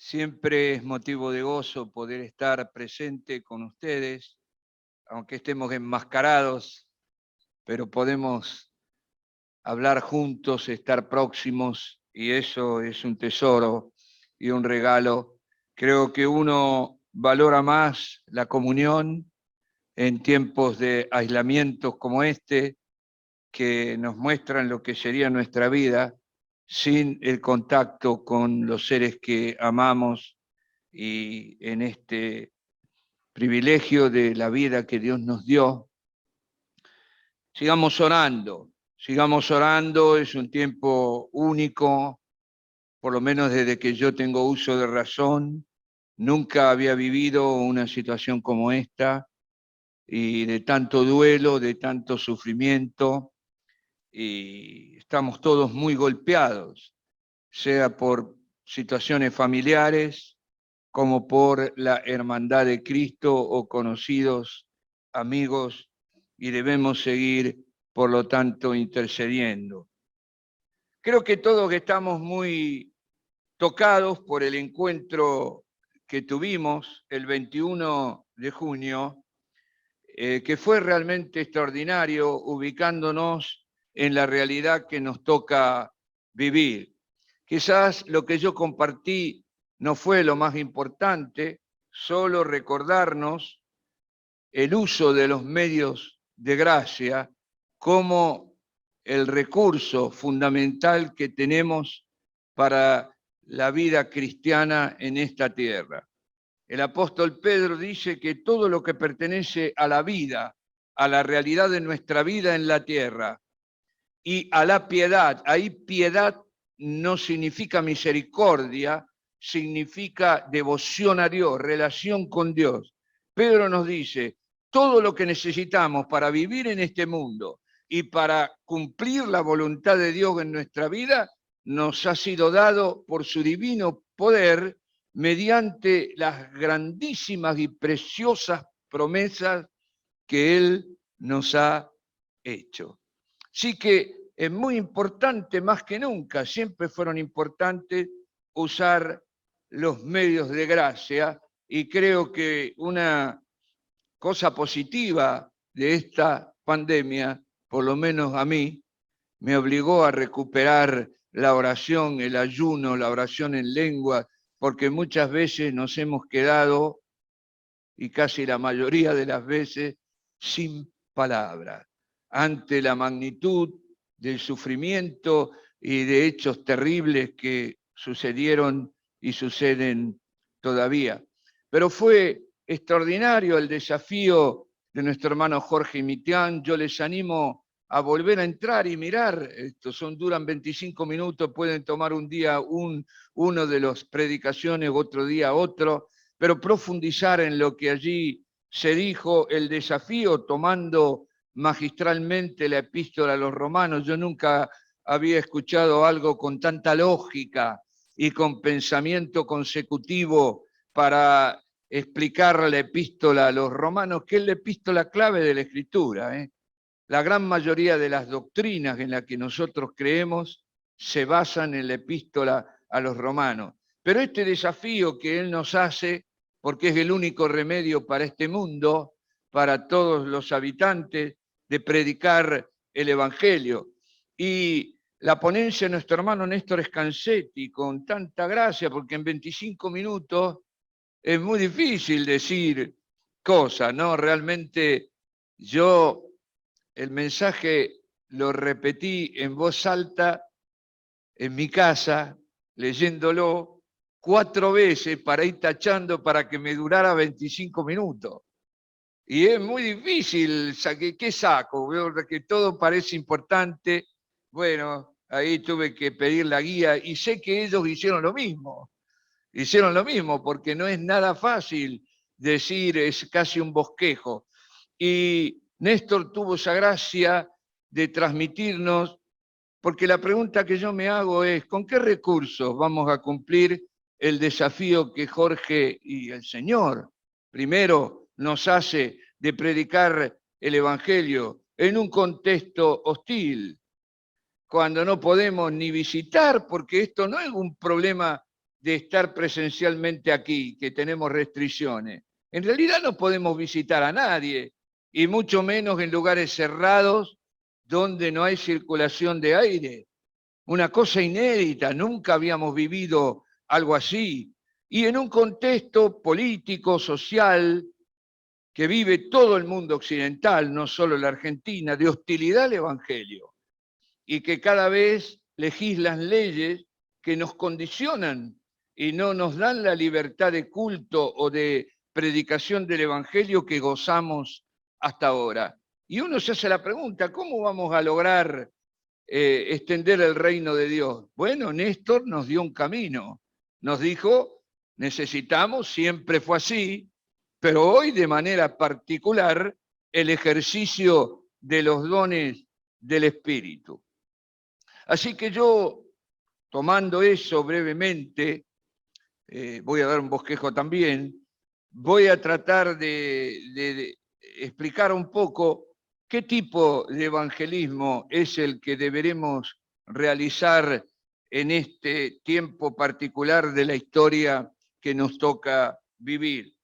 Siempre es motivo de gozo poder estar presente con ustedes, aunque estemos enmascarados, pero podemos hablar juntos, estar próximos, y eso es un tesoro y un regalo. Creo que uno valora más la comunión en tiempos de aislamientos como este, que nos muestran lo que sería nuestra vida sin el contacto con los seres que amamos y en este privilegio de la vida que Dios nos dio. Sigamos orando, es un tiempo único, por lo menos desde que yo tengo uso de razón. Nunca había vivido una situación como esta y de tanto duelo, de tanto sufrimiento, y estamos todos muy golpeados, sea por situaciones familiares, como por la hermandad de Cristo o conocidos amigos, y debemos seguir, por lo tanto, intercediendo. Creo que todos estamos muy tocados por el encuentro que tuvimos el 21 de junio, que fue realmente extraordinario, ubicándonos en la realidad que nos toca vivir. Quizás lo que yo compartí no fue lo más importante, solo recordarnos el uso de los medios de gracia como el recurso fundamental que tenemos para la vida cristiana en esta tierra. El apóstol Pedro dice que todo lo que pertenece a la vida, a la realidad de nuestra vida en la tierra y a la piedad, ahí piedad no significa misericordia, significa devoción a Dios, relación con Dios. Pedro nos dice, todo lo que necesitamos para vivir en este mundo y para cumplir la voluntad de Dios en nuestra vida, nos ha sido dado por su divino poder mediante las grandísimas y preciosas promesas que Él nos ha hecho. Sí que es muy importante, más que nunca, siempre fueron importantes usar los medios de gracia, y creo que una cosa positiva de esta pandemia, por lo menos a mí, me obligó a recuperar la oración, el ayuno, la oración en lengua, porque muchas veces nos hemos quedado, y casi la mayoría de las veces, sin palabras, ante la magnitud del sufrimiento y de hechos terribles que sucedieron y suceden todavía. Pero fue extraordinario el desafío de nuestro hermano Jorge Mitián. Yo les animo a volver a entrar y mirar. Duran 25 minutos, pueden tomar un día uno de las predicaciones, otro día otro, pero profundizar en lo que allí se dijo, el desafío tomando magistralmente la epístola a los romanos. Yo nunca había escuchado algo con tanta lógica y con pensamiento consecutivo para explicar la epístola a los romanos, que es la epístola clave de la Escritura. La gran mayoría de las doctrinas en las que nosotros creemos se basan en la epístola a los romanos. Pero este desafío que él nos hace, porque es el único remedio para este mundo, para todos los habitantes, de predicar el Evangelio. Y la ponencia de nuestro hermano Néstor Scansetti, con tanta gracia, porque en 25 minutos es muy difícil decir cosas, ¿no? Realmente yo el mensaje lo repetí en voz alta en mi casa, leyéndolo 4 veces para ir tachando para que me durara 25 minutos. Y es muy difícil, ¿qué saco? Veo que todo parece importante. Bueno, ahí tuve que pedir la guía y sé que ellos hicieron lo mismo. Hicieron lo mismo porque no es nada fácil decir, es casi un bosquejo. Y Néstor tuvo esa gracia de transmitirnos, porque la pregunta que yo me hago es, ¿con qué recursos vamos a cumplir el desafío que Jorge y el Señor primero nos hace de predicar el Evangelio en un contexto hostil, cuando no podemos ni visitar, porque esto no es un problema de estar presencialmente aquí, que tenemos restricciones. En realidad no podemos visitar a nadie, y mucho menos en lugares cerrados donde no hay circulación de aire. Una cosa inédita, nunca habíamos vivido algo así. Y en un contexto político, social, que vive todo el mundo occidental, no solo la Argentina, de hostilidad al Evangelio, y que cada vez legislan leyes que nos condicionan y no nos dan la libertad de culto o de predicación del Evangelio que gozamos hasta ahora. Y uno se hace la pregunta, ¿cómo vamos a lograr extender el reino de Dios? Bueno, Néstor nos dio un camino, nos dijo, necesitamos, siempre fue así, pero hoy de manera particular, el ejercicio de los dones del Espíritu. Así que yo, tomando eso brevemente, voy a dar un bosquejo también, voy a tratar de explicar un poco qué tipo de evangelismo es el que deberemos realizar en este tiempo particular de la historia que nos toca vivir.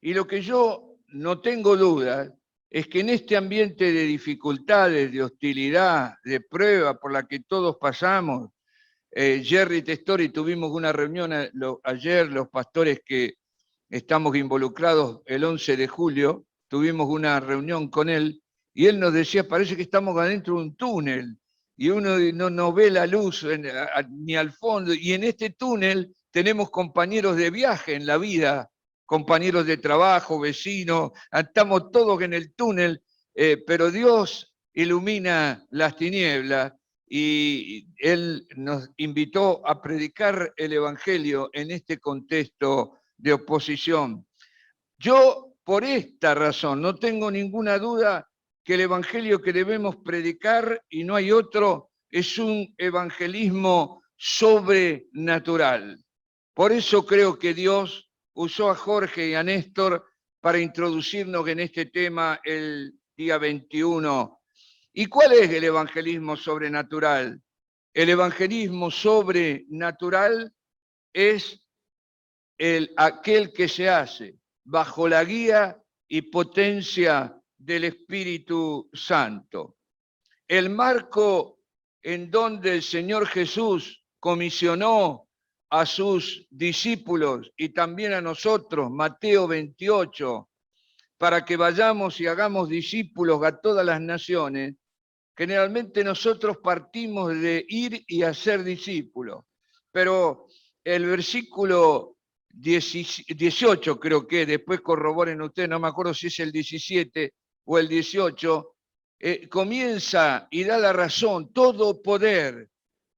Y lo que yo no tengo duda es que en este ambiente de dificultades, de hostilidad, de prueba por la que todos pasamos, Jerry Testori, tuvimos una reunión ayer, los pastores que estamos involucrados el 11 de julio, tuvimos una reunión con él y él nos decía, parece que estamos adentro de un túnel y uno no ve la luz ni al fondo, y en este túnel tenemos compañeros de viaje en la vida, compañeros de trabajo, vecinos, estamos todos en el túnel, pero Dios ilumina las tinieblas y Él nos invitó a predicar el Evangelio en este contexto de oposición. Yo, por esta razón, no tengo ninguna duda que el Evangelio que debemos predicar, y no hay otro, es un evangelismo sobrenatural. Por eso creo que Dios usó a Jorge y a Néstor para introducirnos en este tema el día 21. ¿Y cuál es el evangelismo sobrenatural? El evangelismo sobrenatural es aquel que se hace bajo la guía y potencia del Espíritu Santo. El marco en donde el Señor Jesús comisionó a sus discípulos y también a nosotros, Mateo 28, para que vayamos y hagamos discípulos a todas las naciones, generalmente nosotros partimos de ir y hacer discípulos, pero el versículo 18, creo que, después corroboren ustedes, no me acuerdo si es el 17 o el 18, comienza y da la razón: todo poder,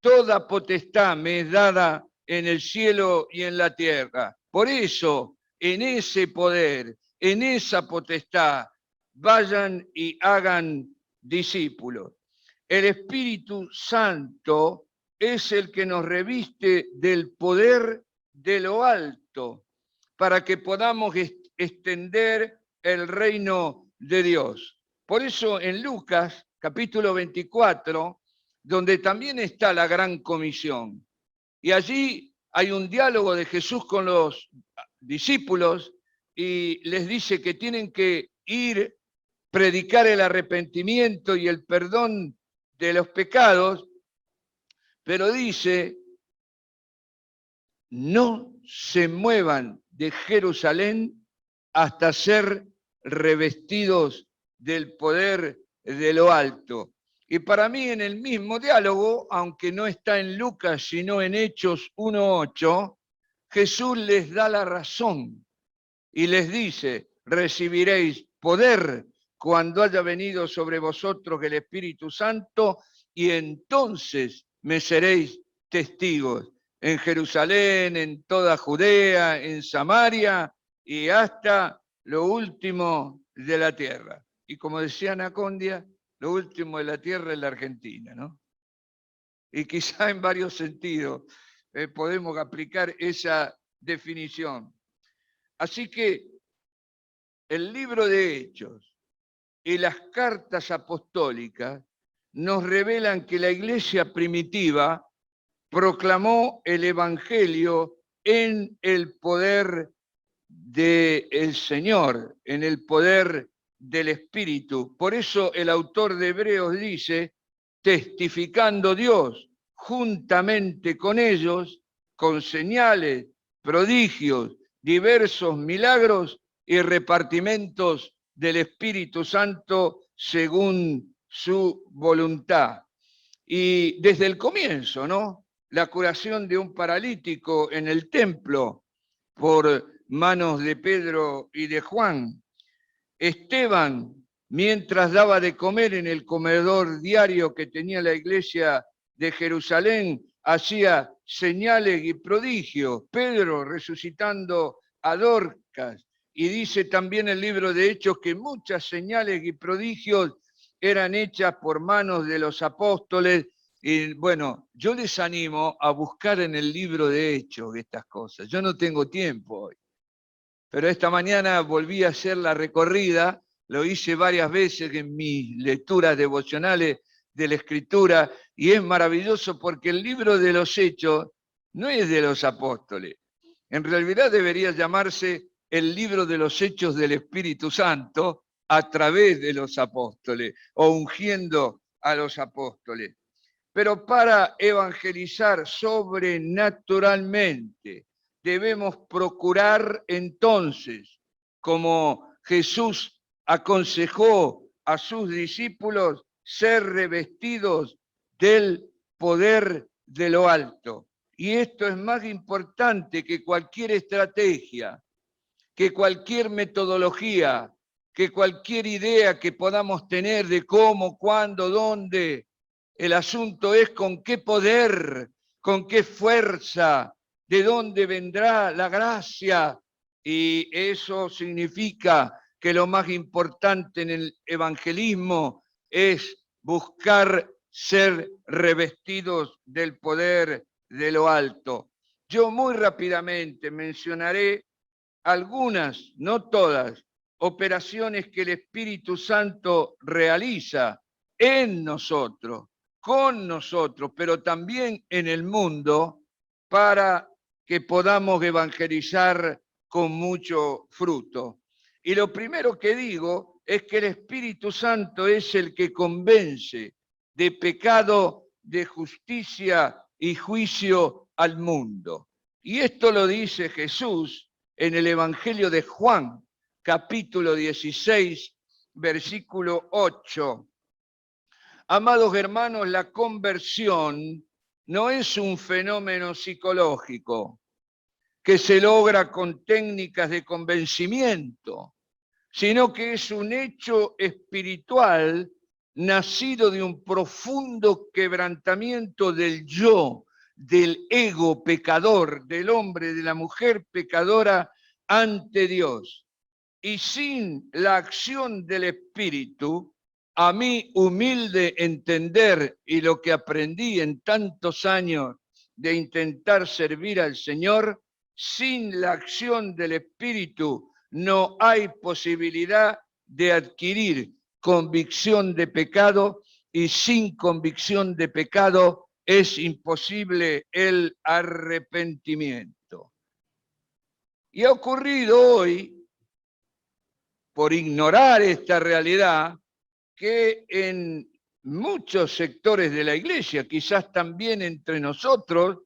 toda potestad me es dada en el cielo y en la tierra. Por eso, en ese poder, en esa potestad, vayan y hagan discípulos. El Espíritu Santo es el que nos reviste del poder de lo alto para que podamos extender el reino de Dios. Por eso en Lucas, capítulo 24, donde también está la gran comisión, y allí hay un diálogo de Jesús con los discípulos y les dice que tienen que ir, predicar el arrepentimiento y el perdón de los pecados, pero dice, no se muevan de Jerusalén hasta ser revestidos del poder de lo alto. Y para mí en el mismo diálogo, aunque no está en Lucas, sino en Hechos 1:8, Jesús les da la razón y les dice, recibiréis poder cuando haya venido sobre vosotros el Espíritu Santo, y entonces me seréis testigos en Jerusalén, en toda Judea, en Samaria y hasta lo último de la tierra. Y como decía Anacondia, lo último de la tierra es la Argentina, ¿no? Y quizá en varios sentidos podemos aplicar esa definición. Así que el libro de Hechos y las cartas apostólicas nos revelan que la iglesia primitiva proclamó el Evangelio en el poder del Señor, en el poder del Espíritu. Por eso el autor de Hebreos dice, testificando Dios juntamente con ellos, con señales, prodigios, diversos milagros y repartimentos del Espíritu Santo según su voluntad. Y desde el comienzo, ¿no? La curación de un paralítico en el templo por manos de Pedro y de Juan. Esteban, mientras daba de comer en el comedor diario que tenía la iglesia de Jerusalén, hacía señales y prodigios. Pedro resucitando a Dorcas. Y dice también el libro de Hechos que muchas señales y prodigios eran hechas por manos de los apóstoles. Y bueno, yo les animo a buscar en el libro de Hechos estas cosas. Yo no tengo tiempo hoy, pero esta mañana volví a hacer la recorrida, lo hice varias veces en mis lecturas devocionales de la Escritura, y es maravilloso porque el libro de los Hechos no es de los apóstoles. En realidad debería llamarse el libro de los Hechos del Espíritu Santo a través de los apóstoles o ungiendo a los apóstoles. Pero para evangelizar sobrenaturalmente, debemos procurar entonces, como Jesús aconsejó a sus discípulos, ser revestidos del poder de lo alto. Y esto es más importante que cualquier estrategia, que cualquier metodología, que cualquier idea que podamos tener de cómo, cuándo, dónde. El asunto es con qué poder, con qué fuerza, de dónde vendrá la gracia. Y eso significa que lo más importante en el evangelismo es buscar ser revestidos del poder de lo alto. Yo muy rápidamente mencionaré algunas, no todas, operaciones que el Espíritu Santo realiza en nosotros, con nosotros, pero también en el mundo, para que podamos evangelizar con mucho fruto. Y lo primero que digo es que el Espíritu Santo es el que convence de pecado, de justicia y juicio al mundo. Y esto lo dice Jesús en el Evangelio de Juan, capítulo 16, versículo 8. Amados hermanos, la conversión no es un fenómeno psicológico que se logra con técnicas de convencimiento, sino que es un hecho espiritual nacido de un profundo quebrantamiento del yo, del ego pecador, del hombre, de la mujer pecadora ante Dios. Y sin la acción del Espíritu, a mi humilde entender y lo que aprendí en tantos años de intentar servir al Señor, sin la acción del Espíritu no hay posibilidad de adquirir convicción de pecado, y sin convicción de pecado es imposible el arrepentimiento. Y ha ocurrido hoy, por ignorar esta realidad, que en muchos sectores de la iglesia, quizás también entre nosotros,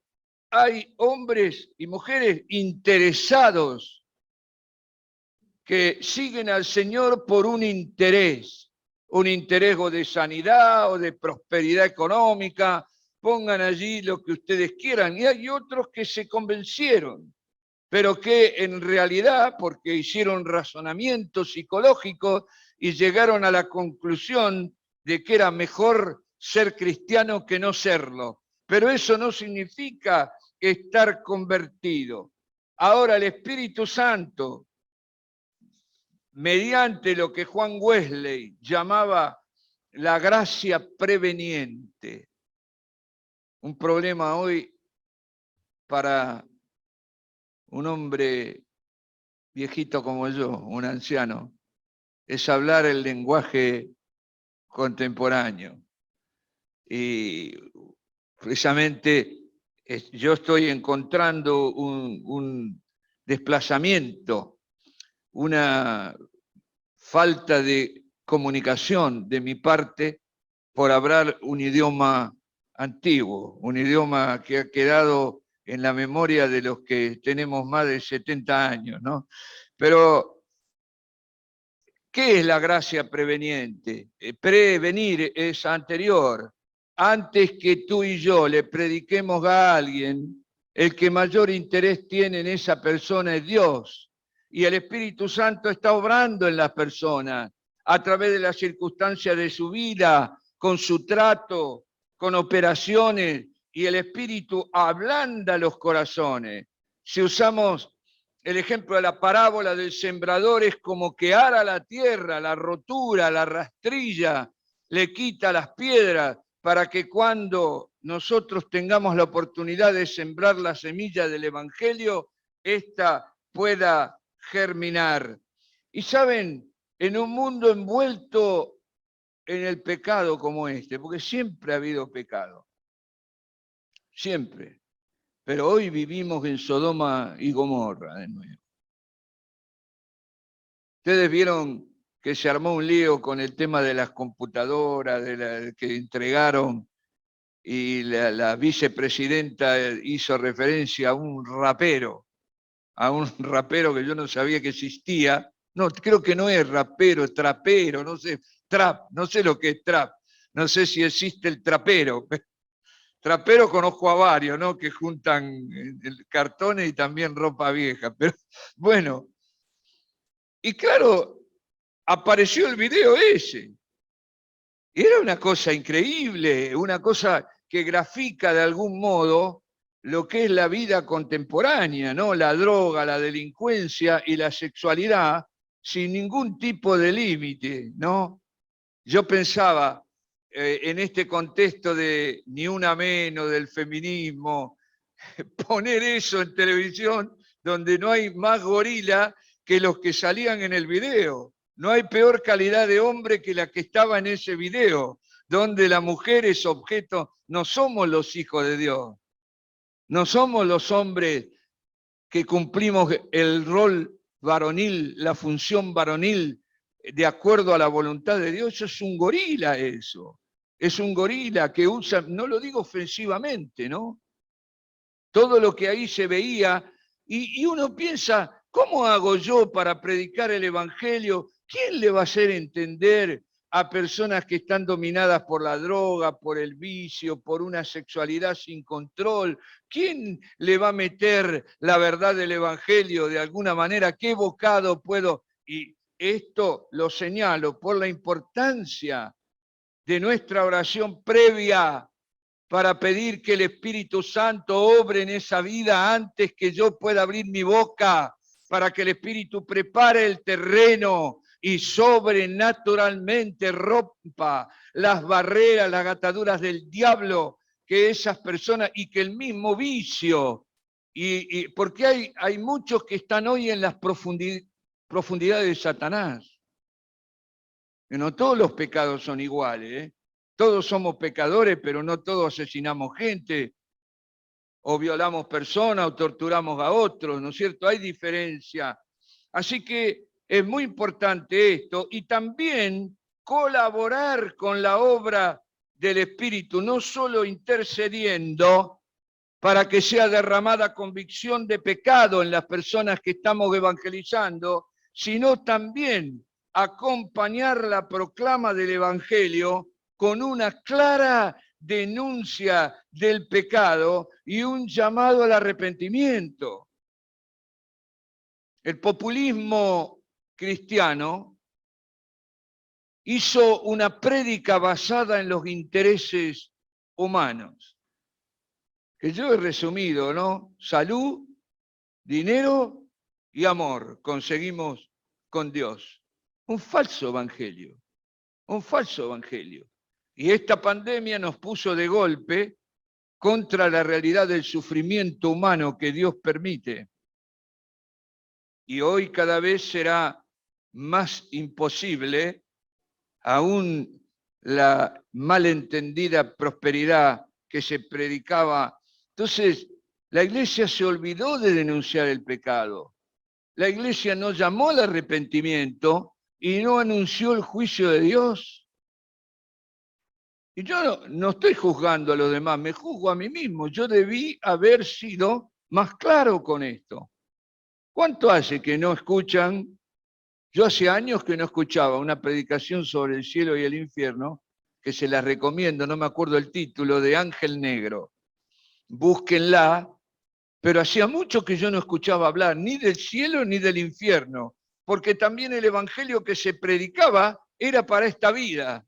hay hombres y mujeres interesados que siguen al Señor por un interés o de sanidad o de prosperidad económica. Pongan allí lo que ustedes quieran. Y hay otros que se convencieron, pero que en realidad, porque hicieron razonamientos psicológicos y llegaron a la conclusión de que era mejor ser cristiano que no serlo. Pero eso no significa estar convertido. Ahora el Espíritu Santo, mediante lo que Juan Wesley llamaba la gracia preveniente, un problema hoy para un hombre viejito como yo, un anciano, es hablar el lenguaje contemporáneo. Y precisamente yo estoy encontrando un desplazamiento, una falta de comunicación de mi parte por hablar un idioma antiguo, un idioma que ha quedado en la memoria de los que tenemos más de 70 años, ¿no? Pero, ¿qué es la gracia preveniente? Prevenir es anterior. Antes que tú y yo le prediquemos a alguien, el que mayor interés tiene en esa persona es Dios. Y el Espíritu Santo está obrando en las personas a través de las circunstancias de su vida, con su trato, con operaciones, y el Espíritu ablanda los corazones. Si usamos el ejemplo de la parábola del sembrador, es como que ara la tierra, la rotura, la rastrilla, le quita las piedras para que cuando nosotros tengamos la oportunidad de sembrar la semilla del Evangelio, ésta pueda germinar. Y saben, en un mundo envuelto en el pecado como este, porque siempre ha habido pecado, siempre, pero hoy vivimos en Sodoma y Gomorra de nuevo. Ustedes vieron que se armó un lío con el tema de las computadoras que entregaron, y la vicepresidenta hizo referencia a un rapero que yo no sabía que existía. No, creo que no es rapero, es trapero, no sé, trap, no sé lo que es trap, no sé si existe el trapero. Trapero conozco a varios, ¿no? Que juntan cartones y también ropa vieja, pero bueno. Y claro, apareció el video ese. Era una cosa increíble, una cosa que grafica de algún modo lo que es la vida contemporánea, ¿no? La droga, la delincuencia y la sexualidad sin ningún tipo de límite, ¿no? Yo pensaba en este contexto de ni una menos del feminismo, poner eso en televisión donde no hay más gorila que los que salían en el video. No hay peor calidad de hombre que la que estaba en ese video, donde la mujer es objeto. No somos los hijos de Dios, no somos los hombres que cumplimos el rol varonil, la función varonil, de acuerdo a la voluntad de Dios. Eso es un gorila, eso. Es un gorila que usa, no lo digo ofensivamente, ¿no? Todo lo que ahí se veía, y uno piensa, ¿cómo hago yo para predicar el Evangelio? ¿Quién le va a hacer entender a personas que están dominadas por la droga, por el vicio, por una sexualidad sin control? ¿Quién le va a meter la verdad del Evangelio de alguna manera? ¿Qué bocado puedo? Y esto lo señalo por la importancia de nuestra oración previa para pedir que el Espíritu Santo obre en esa vida antes que yo pueda abrir mi boca, para que el Espíritu prepare el terreno y sobrenaturalmente rompa las barreras, las ataduras del diablo, que esas personas, y que el mismo vicio, porque hay muchos que están hoy en las profundidades de Satanás. Que no todos los pecados son iguales, ¿eh? Todos somos pecadores, pero no todos asesinamos gente, o violamos personas, o torturamos a otros, ¿no es cierto? Hay diferencia. Así que es muy importante esto, y también colaborar con la obra del Espíritu, no solo intercediendo para que sea derramada convicción de pecado en las personas que estamos evangelizando, sino también acompañar la proclama del Evangelio con una clara denuncia del pecado y un llamado al arrepentimiento. El populismo cristiano hizo una prédica basada en los intereses humanos, que yo he resumido, ¿no? Salud, dinero y amor conseguimos con Dios. Un falso evangelio, un falso evangelio. Y esta pandemia nos puso de golpe contra la realidad del sufrimiento humano que Dios permite. Y hoy cada vez será más imposible, aún la malentendida prosperidad que se predicaba Entonces, la iglesia se olvidó de denunciar el pecado. La iglesia no llamó al arrepentimiento y no anunció el juicio de Dios. Y yo no estoy juzgando a los demás, me juzgo a mí mismo. Yo debí haber sido más claro con esto. ¿Cuánto hace que no escuchan? Yo hace años que no escuchaba una predicación sobre el cielo y el infierno, que se las recomiendo, no me acuerdo el título, de Ángel Negro. Búsquenla, pero hacía mucho que yo no escuchaba hablar ni del cielo ni del infierno, porque también el evangelio que se predicaba era para esta vida,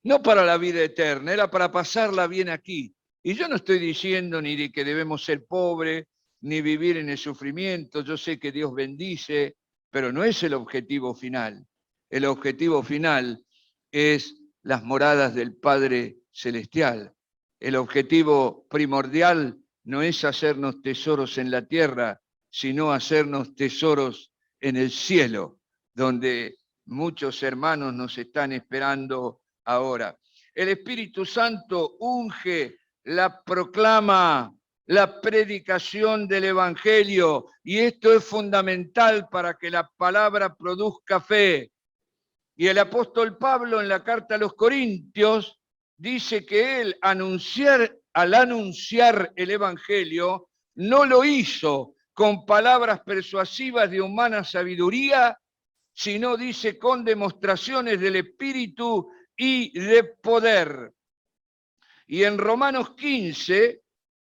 no para la vida eterna, era para pasarla bien aquí. Y yo no estoy diciendo ni de que debemos ser pobres, ni vivir en el sufrimiento. Yo sé que Dios bendice, pero no es el objetivo final. El objetivo final es las moradas del Padre Celestial. El objetivo primordial no es hacernos tesoros en la tierra, sino hacernos tesoros en el cielo, donde muchos hermanos nos están esperando ahora. El Espíritu Santo unge, la proclama, la predicación del Evangelio, y esto es fundamental para que la palabra produzca fe. Y el apóstol Pablo en la carta a los Corintios dice que él al anunciar el Evangelio no lo hizo con palabras persuasivas de humana sabiduría, sino dice con demostraciones del Espíritu y de poder. Y en Romanos 15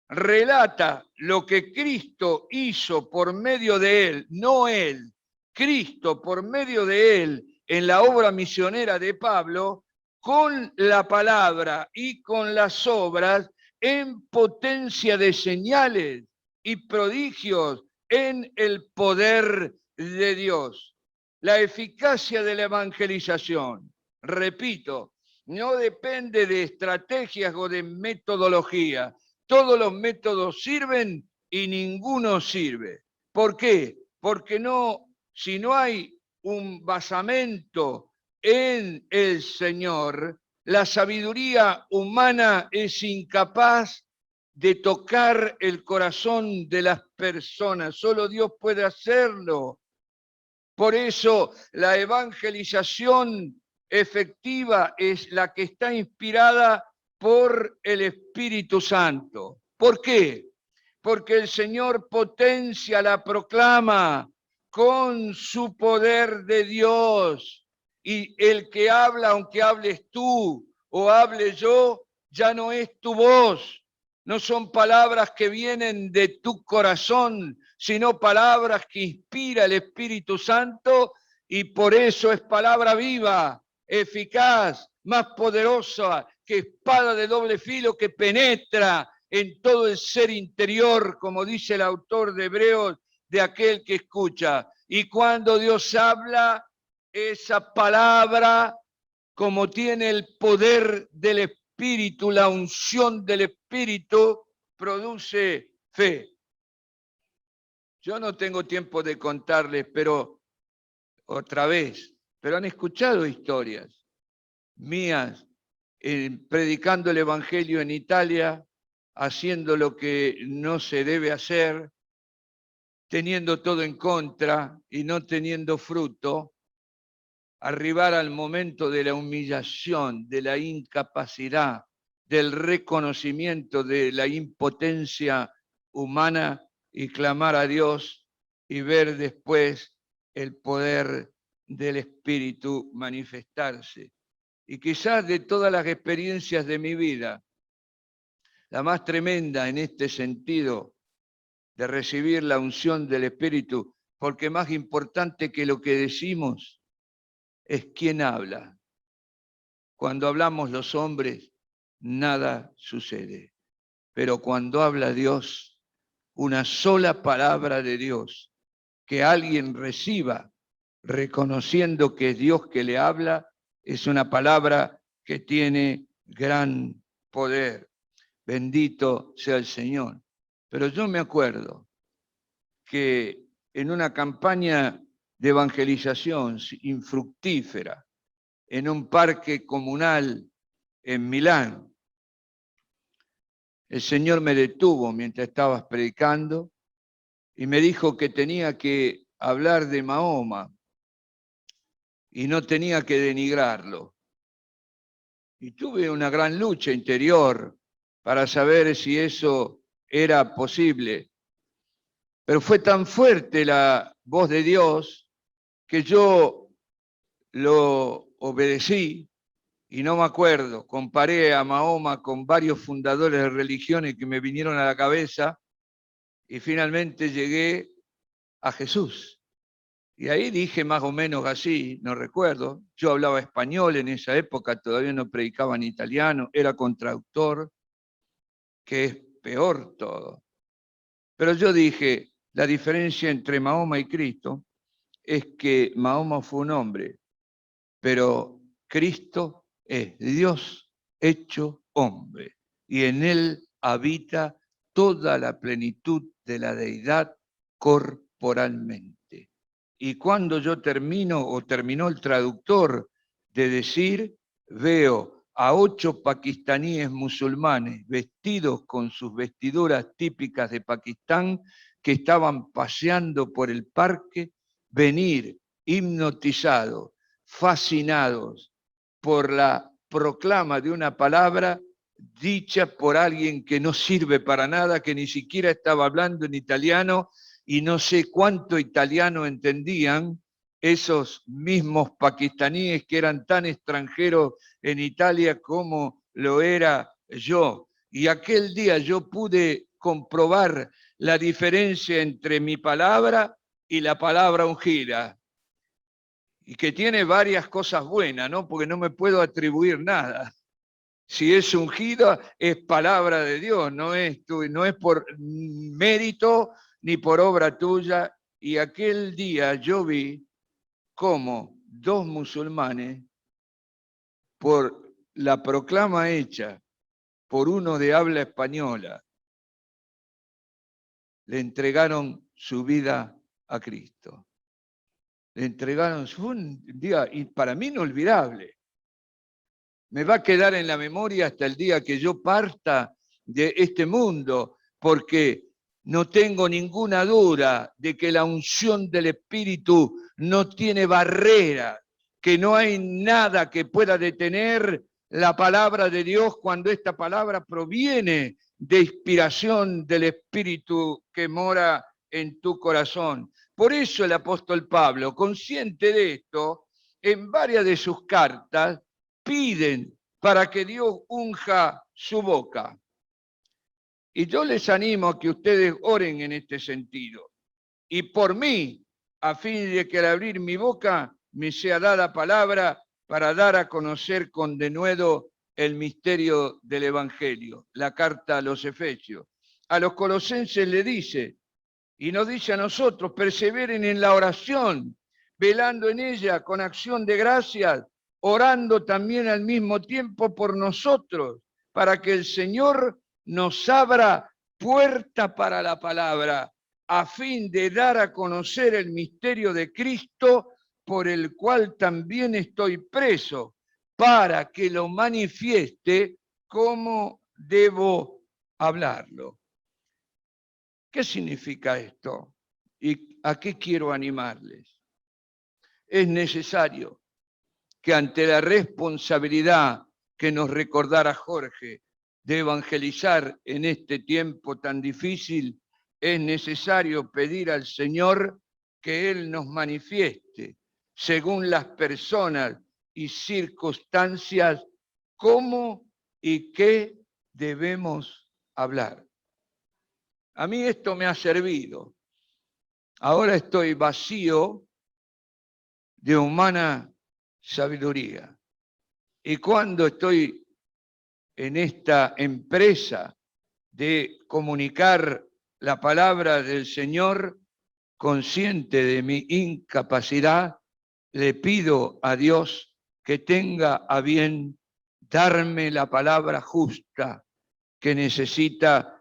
relata lo que Cristo hizo por medio de él, no él, Cristo por medio de él en la obra misionera de Pablo, con la palabra y con las obras en potencia de señales y prodigios en el poder de Dios. La eficacia de la evangelización, repito, no depende de estrategias o de metodología. Todos los métodos sirven y ninguno sirve. ¿Por qué? Porque si no hay un basamento en el Señor, la sabiduría humana es incapaz de tocar el corazón de las personas. Solo Dios puede hacerlo. Por eso la evangelización efectiva es la que está inspirada por el Espíritu Santo. ¿Por qué? Porque el Señor potencia la proclama con su poder de Dios. Y el que habla, aunque hables tú o hable yo, ya no es tu voz. No son palabras que vienen de tu corazón, sino palabras que inspira el Espíritu Santo, y por eso es palabra viva, eficaz, más poderosa que espada de doble filo que penetra en todo el ser interior, como dice el autor de Hebreos, de aquel que escucha. Y cuando Dios habla, esa palabra, como tiene el poder del Espíritu, la unción del Espíritu, produce fe. Yo no tengo tiempo de contarles, pero otra vez, pero han escuchado historias mías predicando el Evangelio en Italia, haciendo lo que no se debe hacer, teniendo todo en contra y no teniendo fruto, arribar al momento de la humillación, de la incapacidad, del reconocimiento de la impotencia humana y clamar a Dios y ver después el poder del Espíritu manifestarse. Y quizás de todas las experiencias de mi vida, la más tremenda en este sentido de recibir la unción del Espíritu, porque más importante que lo que decimos es quién habla. Cuando hablamos los hombres, nada sucede. Pero cuando habla Dios, una sola palabra de Dios, que alguien reciba reconociendo que es Dios que le habla, es una palabra que tiene gran poder. Bendito sea el Señor. Pero yo me acuerdo que en una campaña de evangelización infructífera, en un parque comunal en Milán, el Señor me detuvo mientras estabas predicando y me dijo que tenía que hablar de Mahoma y no tenía que denigrarlo. Y tuve una gran lucha interior para saber si eso era posible. Pero fue tan fuerte la voz de Dios que yo lo obedecí y no me acuerdo. Comparé a Mahoma con varios fundadores de religiones que me vinieron a la cabeza y finalmente llegué a Jesús. Y ahí dije más o menos así, no recuerdo. Yo hablaba español en esa época, todavía no predicaba en italiano, era contractor, que es peor todo. Pero yo dije, la diferencia entre Mahoma y Cristo es que Mahoma fue un hombre, pero Cristo es Dios hecho hombre y en él habita toda la plenitud de la deidad corporalmente. Y cuando yo termino o terminó el traductor de decir, veo a 8 pakistaníes musulmanes vestidos con sus vestiduras típicas de Pakistán que estaban paseando por el parque, venir hipnotizados, fascinados por la proclama de una palabra dicha por alguien que no sirve para nada, que ni siquiera estaba hablando en italiano y no sé cuánto italiano entendían esos mismos pakistaníes que eran tan extranjeros en Italia como lo era yo. Y aquel día yo pude comprobar la diferencia entre mi palabra y la palabra ungida, y que tiene varias cosas buenas, ¿no? Porque no me puedo atribuir nada. Si es ungida, es palabra de Dios, no es por mérito ni por obra tuya. Y aquel día yo vi cómo 2 musulmanes, por la proclama hecha por uno de habla española, le entregaron su vida a Cristo. Le entregaron, fue un día, y para mí inolvidable. Me va a quedar en la memoria hasta el día que yo parta de este mundo, porque no tengo ninguna duda de que la unción del Espíritu no tiene barrera, que no hay nada que pueda detener la palabra de Dios cuando esta palabra proviene de inspiración del Espíritu que mora en tu corazón. Por eso el apóstol Pablo, consciente de esto, en varias de sus cartas, piden para que Dios unja su boca. Y yo les animo a que ustedes oren en este sentido. Y por mí, a fin de que al abrir mi boca me sea dada palabra para dar a conocer con denuedo el misterio del Evangelio. La carta a los Efesios. A los colosenses le dice, y nos dice a nosotros, perseveren en la oración, velando en ella con acción de gracias, orando también al mismo tiempo por nosotros, para que el Señor nos abra puerta para la palabra, a fin de dar a conocer el misterio de Cristo, por el cual también estoy preso, para que lo manifieste cómo debo hablarlo. ¿Qué significa esto? ¿Y a qué quiero animarles? Es necesario que ante la responsabilidad que nos recordara Jorge de evangelizar en este tiempo tan difícil, es necesario pedir al Señor que Él nos manifieste, según las personas y circunstancias, cómo y qué debemos hablar. A mí esto me ha servido. Ahora estoy vacío de humana sabiduría. Y cuando estoy en esta empresa de comunicar la palabra del Señor, consciente de mi incapacidad, le pido a Dios que tenga a bien darme la palabra justa que necesita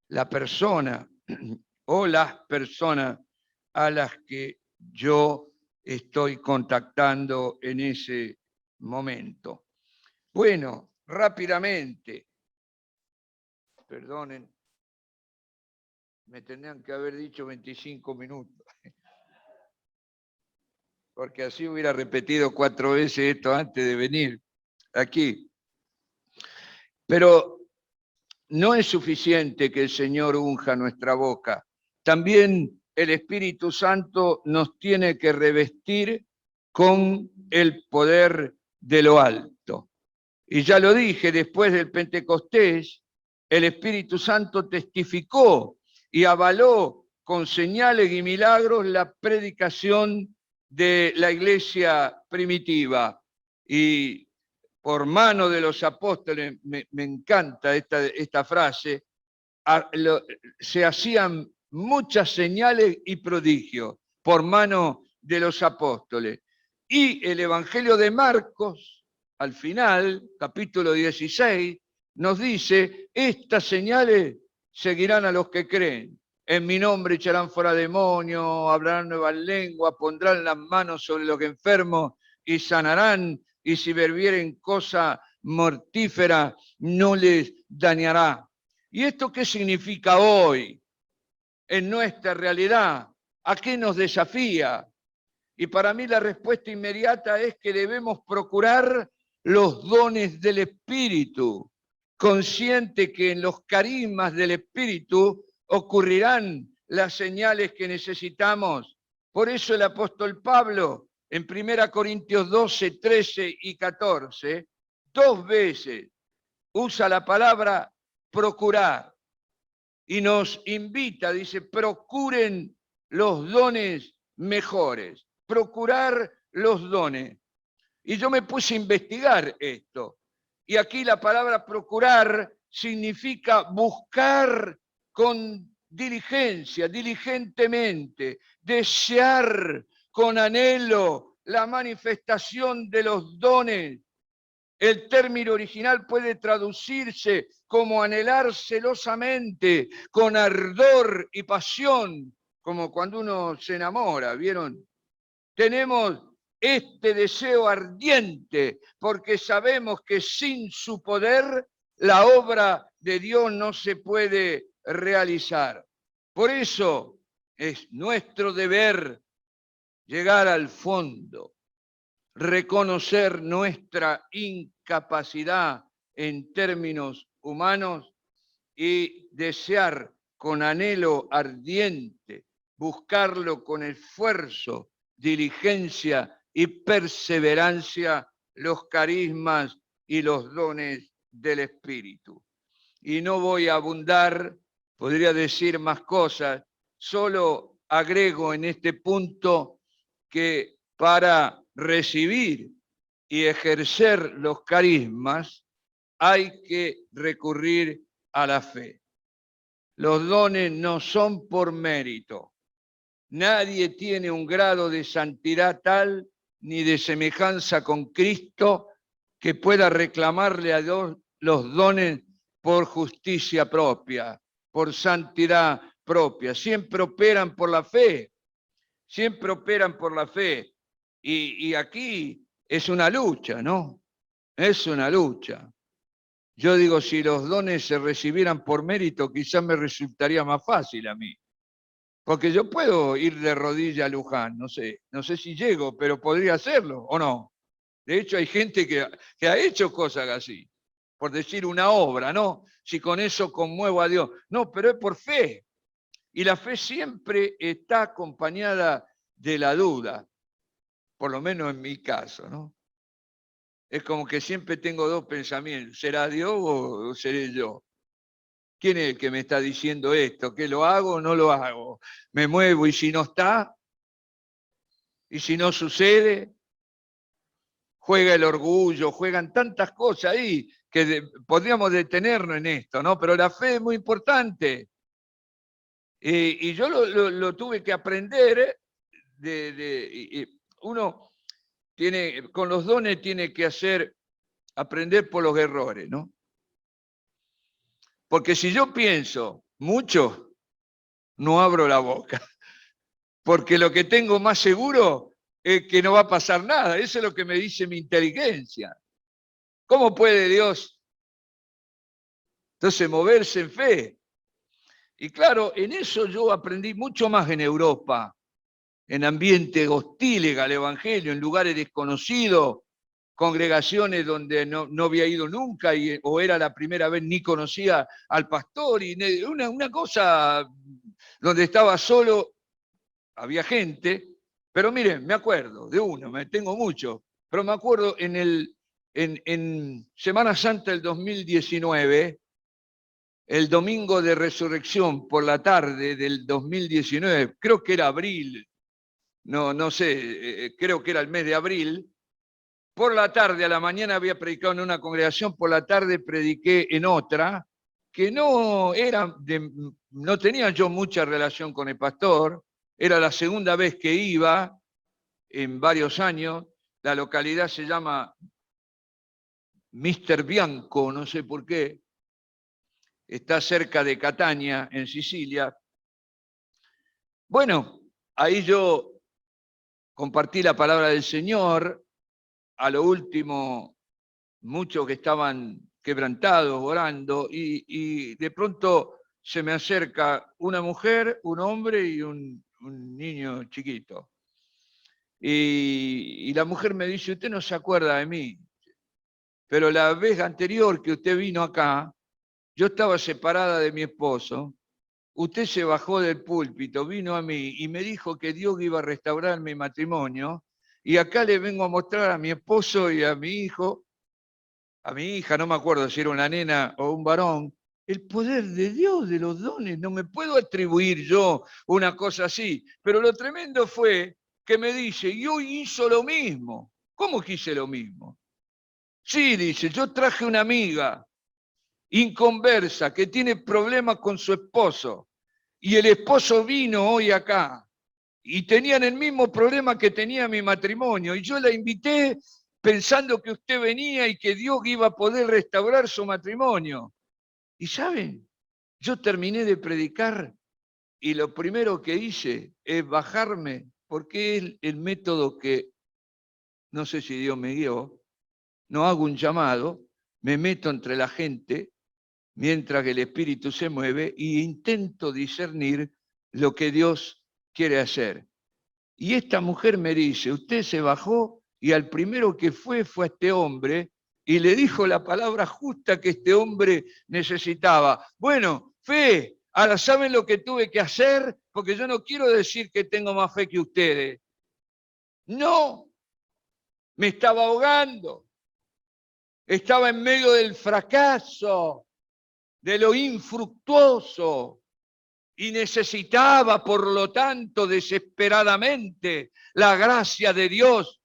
la persona o las personas a las que yo estoy contactando en ese momento. Bueno, rápidamente, Perdonen, me tendrían que haber dicho 25 minutos, porque así hubiera repetido 4 veces esto antes de venir aquí. Pero no es suficiente que el Señor unja nuestra boca. También el Espíritu Santo nos tiene que revestir con el poder de lo alto. Y ya lo dije, después del Pentecostés, el Espíritu Santo testificó y avaló con señales y milagros la predicación de la iglesia primitiva. Y por mano de los apóstoles, me encanta esta frase, se hacían muchas señales y prodigios por mano de los apóstoles. Y el Evangelio de Marcos, al final, capítulo 16, nos dice, estas señales seguirán a los que creen. En mi nombre echarán fuera demonios, hablarán nuevas lenguas, pondrán las manos sobre los enfermos y sanarán, y si bebieren cosa mortífera no les dañará. ¿Y esto qué significa hoy en nuestra realidad? ¿A qué nos desafía? Y para mí la respuesta inmediata es que debemos procurar los dones del Espíritu, consciente que en los carismas del Espíritu ocurrirán las señales que necesitamos. Por eso el apóstol Pablo, en 1 Corintios 12, 13 y 14, 2 veces usa la palabra procurar y nos invita, dice, procuren los dones mejores, procurar los dones. Y yo me puse a investigar esto. Y aquí la palabra procurar significa buscar con diligencia, diligentemente, desear con anhelo la manifestación de los dones. El término original puede traducirse como anhelar celosamente, con ardor y pasión, como cuando uno se enamora, ¿vieron? Tenemos este deseo ardiente porque sabemos que sin su poder la obra de Dios no se puede realizar. Por eso es nuestro deber llegar al fondo, reconocer nuestra incapacidad en términos humanos y desear con anhelo ardiente, buscarlo con esfuerzo, diligencia y perseverancia, los carismas y los dones del Espíritu. Y no voy a abundar, podría decir más cosas, solo agrego en este punto que para recibir y ejercer los carismas hay que recurrir a la fe. Los dones no son por mérito. Nadie tiene un grado de santidad tal ni de semejanza con Cristo que pueda reclamarle a Dios los dones por justicia propia, por santidad propia. Siempre operan por la fe. Siempre operan por la fe. Y aquí es una lucha, ¿no? Es una lucha. Yo digo, si los dones se recibieran por mérito, quizás me resultaría más fácil a mí. Porque yo puedo ir de rodilla a Luján, no sé si llego, pero podría hacerlo, ¿o no? De hecho, hay gente que ha hecho cosas así, por decir una obra, ¿no? Si con eso conmuevo a Dios. No, pero es por fe. Y la fe siempre está acompañada de la duda, por lo menos en mi caso, ¿no? Es como que siempre tengo dos pensamientos, ¿será Dios o seré yo? ¿Quién es el que me está diciendo esto? ¿Que lo hago o no lo hago? ¿Me muevo y si no está? ¿Y si no sucede? Juega el orgullo, juegan tantas cosas ahí que podríamos detenernos en esto, ¿no? Pero la fe es muy importante. Y yo lo tuve que aprender. Uno tiene, con los dones tiene que aprender por los errores, ¿no? Porque si yo pienso mucho, no abro la boca. Porque lo que tengo más seguro es que no va a pasar nada. Eso es lo que me dice mi inteligencia. ¿Cómo puede Dios Entonces, moverse en fe. Y claro, en eso yo aprendí mucho más en Europa, en ambientes hostiles al Evangelio, en lugares desconocidos, congregaciones donde no había ido nunca o era la primera vez ni conocía al pastor, y una cosa donde estaba solo, había gente, pero miren, me acuerdo de uno, me tengo mucho, pero me acuerdo en Semana Santa del 2019, el domingo de resurrección por la tarde del 2019, creo que era abril, no sé, creo que era el mes de abril. Por la tarde, a la mañana había predicado en una congregación, por la tarde prediqué en otra, que no tenía yo mucha relación con el pastor, era la segunda vez que iba en varios años. La localidad se llama Mister Bianco, no sé por qué, está cerca de Catania, en Sicilia. Bueno, ahí yo compartí la palabra del Señor. A lo último, muchos que estaban quebrantados, orando, y de pronto se me acerca una mujer, un hombre y un niño chiquito. Y la mujer me dice: usted no se acuerda de mí, pero la vez anterior que usted vino acá, yo estaba separada de mi esposo, usted se bajó del púlpito, vino a mí y me dijo que Dios iba a restaurar mi matrimonio, y acá le vengo a mostrar a mi esposo y a mi hijo, a mi hija, no me acuerdo si era una nena o un varón, el poder de Dios, de los dones. No me puedo atribuir yo una cosa así, pero lo tremendo fue que me dice: y hoy hizo lo mismo. ¿Cómo que hice lo mismo? Sí, dice, yo traje una amiga inconversa que tiene problemas con su esposo, y el esposo vino hoy acá y tenían el mismo problema que tenía mi matrimonio, y yo la invité pensando que usted venía y que Dios iba a poder restaurar su matrimonio. Y saben, yo terminé de predicar y lo primero que hice es bajarme, porque es el método que, no sé si Dios me guió, no hago un llamado, me meto entre la gente mientras que el espíritu se mueve e intento discernir lo que Dios quiere hacer. Y esta mujer me dice: usted se bajó y al primero que fue a este hombre y le dijo la palabra justa que este hombre necesitaba. Bueno, fe, ahora saben lo que tuve que hacer, porque yo no quiero decir que tengo más fe que ustedes. No, me estaba ahogando, estaba en medio del fracaso, de lo infructuoso, y necesitaba, por lo tanto, desesperadamente la gracia de Dios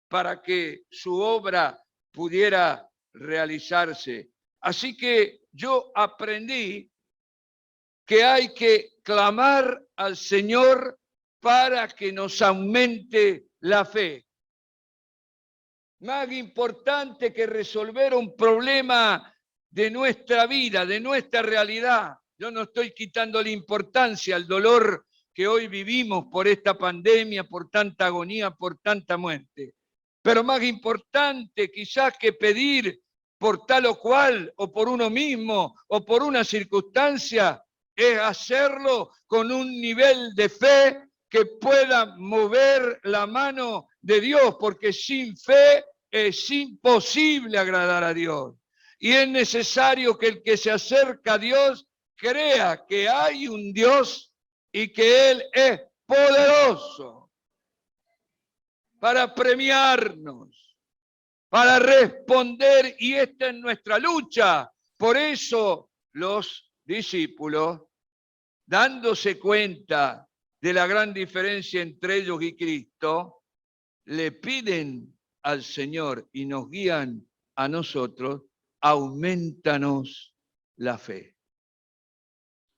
para que su obra pudiera realizarse. Así que yo aprendí que hay que clamar al Señor para que nos aumente la fe. Más importante que resolver un problema de nuestra vida, de nuestra realidad. Yo no estoy quitando la importancia al dolor que hoy vivimos por esta pandemia, por tanta agonía, por tanta muerte. Pero más importante quizás que pedir por tal o cual, o por uno mismo, o por una circunstancia, es hacerlo con un nivel de fe que pueda mover la mano de Dios, porque sin fe es imposible agradar a Dios. Y es necesario que el que se acerca a Dios crea que hay un Dios y que Él es poderoso para premiarnos, para responder, y esta es nuestra lucha. Por eso los discípulos, dándose cuenta de la gran diferencia entre ellos y Cristo, le piden al Señor y nos guían a nosotros: aumentanos la fe.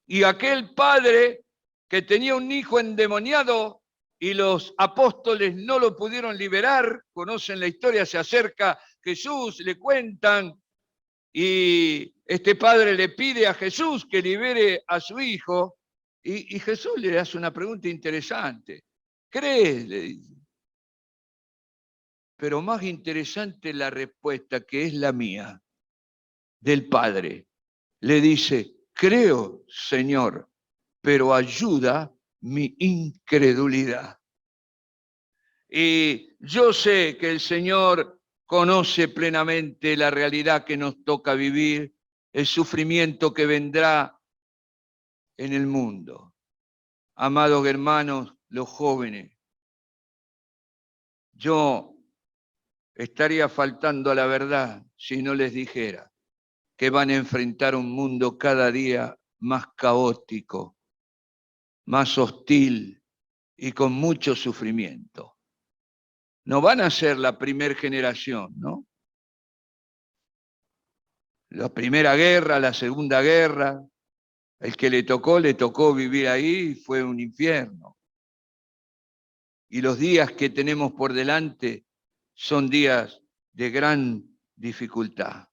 Y aquel padre que tenía un hijo endemoniado y los apóstoles no lo pudieron liberar, conocen la historia, se acerca Jesús, le cuentan, y este padre le pide a Jesús que libere a su hijo, y Jesús le hace una pregunta interesante. ¿Crees? Le dice. Pero más interesante la respuesta, que es la mía, del Padre. le dice, creo, Señor, pero ayuda mi incredulidad. Y yo sé que el Señor conoce plenamente la realidad que nos toca vivir, el sufrimiento que vendrá en el mundo. Amados hermanos, los jóvenes, yo estaría faltando a la verdad si no les dijera que van a enfrentar un mundo cada día más caótico, más hostil y con mucho sufrimiento. No van a ser la primera generación, ¿no? La primera guerra, la segunda guerra, el que le tocó vivir ahí y fue un infierno. Y los días que tenemos por delante son días de gran dificultad.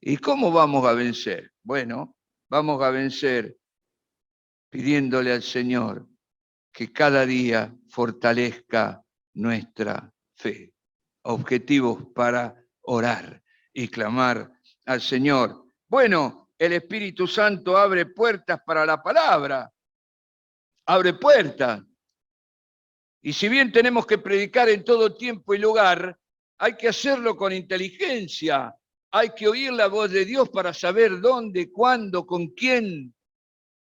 ¿Y cómo vamos a vencer? Bueno, vamos a vencer pidiéndole al Señor que cada día fortalezca nuestra fe. Objetivos para orar y clamar al Señor. Bueno, el Espíritu Santo abre puertas para la palabra, abre puertas. Y si bien tenemos que predicar en todo tiempo y lugar, hay que hacerlo con inteligencia. Hay que oír la voz de Dios para saber dónde, cuándo, con quién.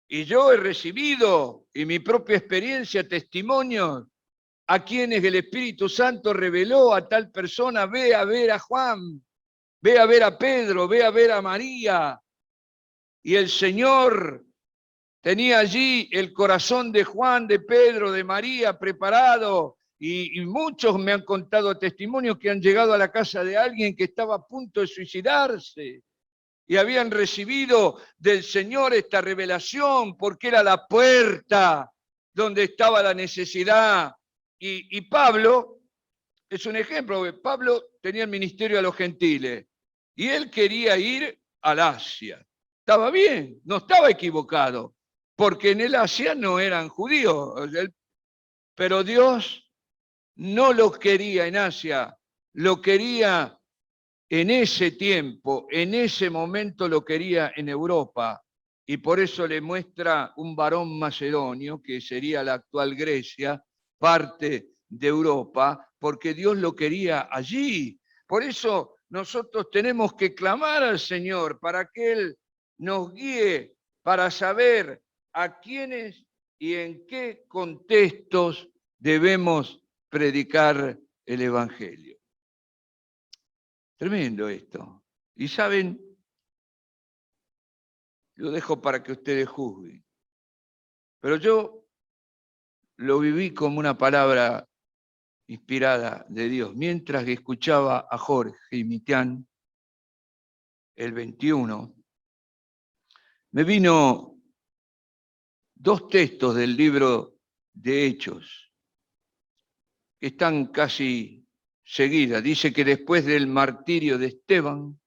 Y yo he recibido, en mi propia experiencia, testimonios a quienes el Espíritu Santo reveló a tal persona, ve a ver a Juan, ve a ver a Pedro, ve a ver a María. Y el Señor tenía allí el corazón de Juan, de Pedro, de María preparado. Y muchos me han contado testimonios que han llegado a la casa de alguien que estaba a punto de suicidarse. Y habían recibido del Señor esta revelación porque era la puerta donde estaba la necesidad. Y Pablo es un ejemplo, porque Pablo tenía el ministerio a los gentiles y él quería ir al Asia. Estaba bien, no estaba equivocado, porque en el Asia no eran judíos, pero Dios no lo quería en Asia, lo quería en ese tiempo, en ese momento lo quería en Europa. Y por eso le muestra un varón macedonio, que sería la actual Grecia, parte de Europa, porque Dios lo quería allí. Por eso nosotros tenemos que clamar al Señor para que Él nos guíe, para saber a quiénes y en qué contextos debemos predicar el Evangelio. Tremendo esto. Y saben, lo dejo para que ustedes juzguen. Pero yo lo viví como una palabra inspirada de Dios. Mientras que escuchaba a Jorge y Mitián, el 21, me vino dos textos del libro de Hechos, que están casi seguidas. Dice que después del martirio de Esteban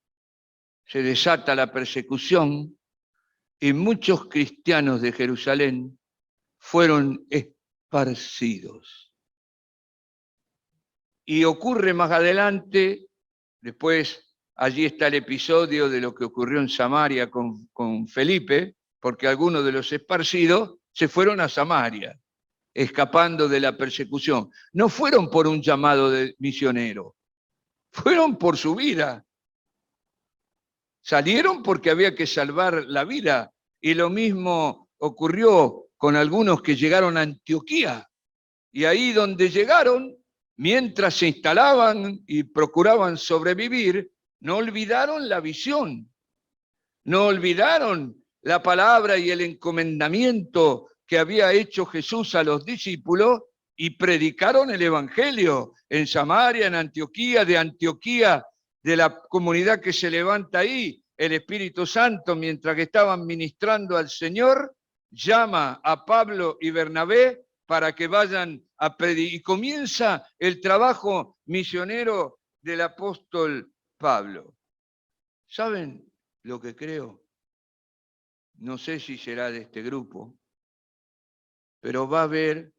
se desata la persecución y muchos cristianos de Jerusalén fueron esparcidos. Y ocurre más adelante, después allí está el episodio de lo que ocurrió en Samaria con Felipe, porque algunos de los esparcidos se fueron a Samaria, escapando de la persecución. No fueron por un llamado de misionero, fueron por su vida. Salieron porque había que salvar la vida. Y lo mismo ocurrió con algunos que llegaron a Antioquía. Y ahí donde llegaron, mientras se instalaban y procuraban sobrevivir, no olvidaron la visión, no olvidaron la palabra y el encomendamiento que había hecho Jesús a los discípulos y predicaron el Evangelio en Samaria, en Antioquía, de la comunidad que se levanta ahí. El Espíritu Santo, mientras que estaban ministrando al Señor, llama a Pablo y Bernabé para que vayan a predicar. Y comienza el trabajo misionero del apóstol Pablo. ¿Saben lo que creo? No sé si será de este grupo, pero va a haber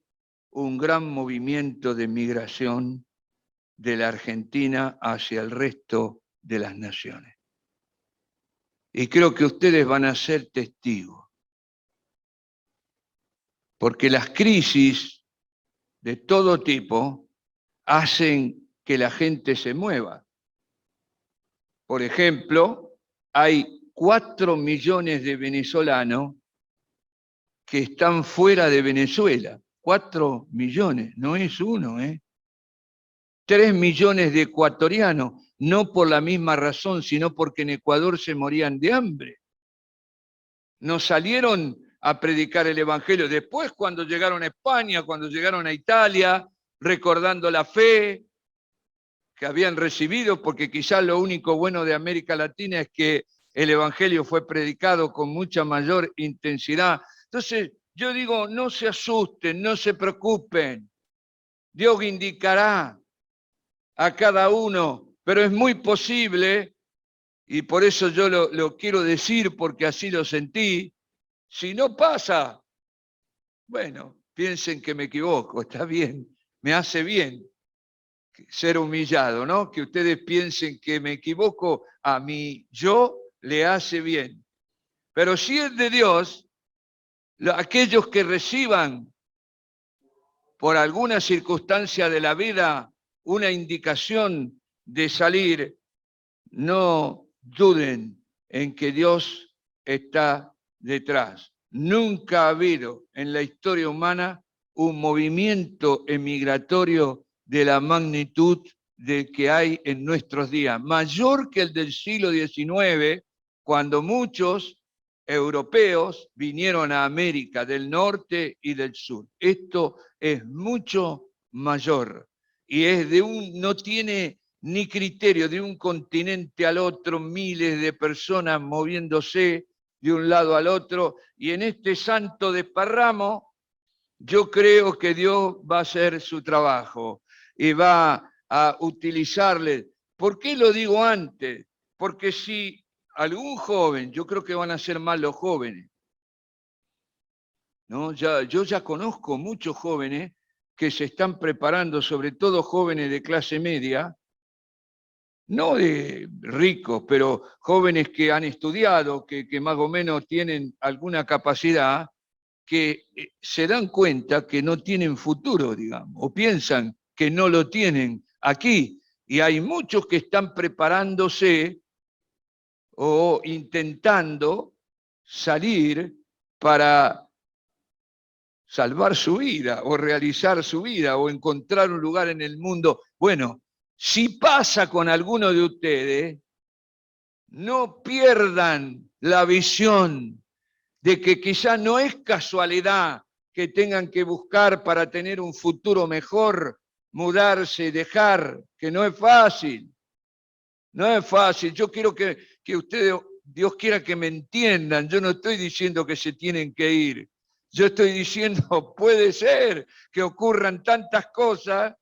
un gran movimiento de migración de la Argentina hacia el resto de las naciones. Y creo que ustedes van a ser testigos. Porque las crisis de todo tipo hacen que la gente se mueva. Por ejemplo, hay 4 millones de venezolanos que están fuera de Venezuela. 4 millones, no es uno, 3 millones de ecuatorianos, no por la misma razón, sino porque en Ecuador se morían de hambre. No salieron a predicar el Evangelio. Después, cuando llegaron a España, cuando llegaron a Italia, recordando la fe que habían recibido, porque quizás lo único bueno de América Latina es que el Evangelio fue predicado con mucha mayor intensidad. Entonces, yo digo, no se asusten, no se preocupen. Dios indicará a cada uno, pero es muy posible, y por eso yo lo quiero decir, porque así lo sentí, si no pasa, bueno, piensen que me equivoco, está bien, me hace bien ser humillado, ¿no? Que ustedes piensen que me equivoco, a mí yo le hace bien. Pero si es de Dios, aquellos que reciban por alguna circunstancia de la vida una indicación de salir, no duden en que Dios está detrás. Nunca ha habido en la historia humana un movimiento emigratorio de la magnitud del que hay en nuestros días, mayor que el del siglo XIX, cuando muchos europeos vinieron a América del Norte y del Sur. Esto es mucho mayor y es no tiene ni criterio de un continente al otro, miles de personas moviéndose de un lado al otro, y en este santo desparramo yo creo que Dios va a hacer su trabajo y va a utilizarle. ¿Por qué lo digo antes? Porque si algún joven, yo creo que van a ser más los jóvenes, ¿no? Yo ya conozco muchos jóvenes que se están preparando, sobre todo jóvenes de clase media, no de ricos, pero jóvenes que han estudiado, que más o menos tienen alguna capacidad, que se dan cuenta que no tienen futuro, digamos, o piensan que no lo tienen aquí. Y hay muchos que están preparándose o intentando salir para salvar su vida o realizar su vida o encontrar un lugar en el mundo. Bueno, si pasa con alguno de ustedes, no pierdan la visión de que quizá no es casualidad que tengan que buscar para tener un futuro mejor, mudarse, dejar, que no es fácil. No es fácil. Yo quiero que ustedes, Dios quiera que me entiendan. Yo no estoy diciendo que se tienen que ir. Yo estoy diciendo, puede ser que ocurran tantas cosas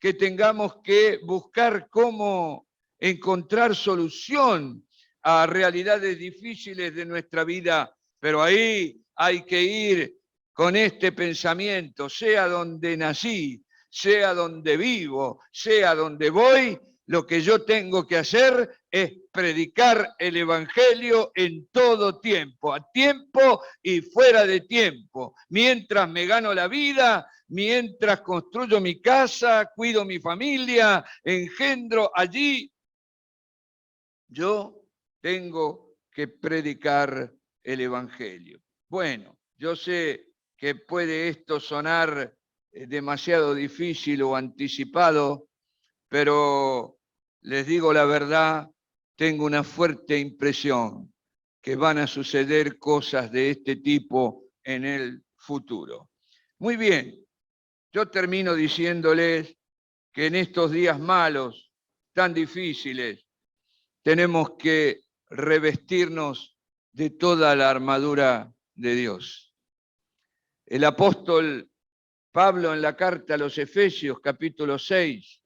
que tengamos que buscar cómo encontrar solución a realidades difíciles de nuestra vida, pero ahí hay que ir con este pensamiento, sea donde nací, sea donde vivo, sea donde voy, lo que yo tengo que hacer es predicar el Evangelio en todo tiempo, a tiempo y fuera de tiempo, mientras me gano la vida, mientras construyo mi casa, cuido mi familia, engendro allí, yo tengo que predicar el Evangelio. Bueno, yo sé que puede esto sonar demasiado difícil o anticipado, pero les digo la verdad, tengo una fuerte impresión que van a suceder cosas de este tipo en el futuro. Muy bien, yo termino diciéndoles que en estos días malos, tan difíciles, tenemos que revestirnos de toda la armadura de Dios. El apóstol Pablo en la carta a los Efesios, capítulo 6,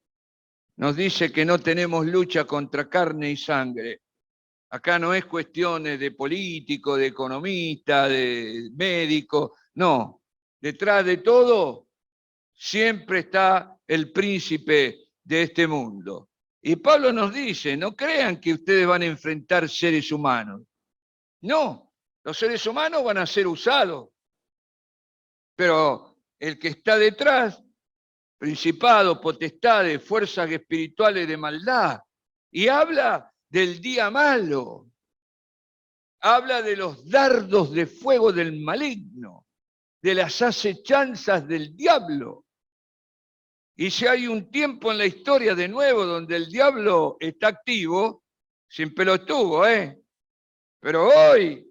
nos dice que no tenemos lucha contra carne y sangre. Acá no es cuestiones de político, de economista, de médico, no. Detrás de todo siempre está el príncipe de este mundo. Y Pablo nos dice, no crean que ustedes van a enfrentar seres humanos. No, los seres humanos van a ser usados, pero el que está detrás, principados, potestades, fuerzas espirituales de maldad, y habla del día malo, habla de los dardos de fuego del maligno, de las acechanzas del diablo. Y si hay un tiempo en la historia de nuevo donde el diablo está activo, siempre lo estuvo, pero hoy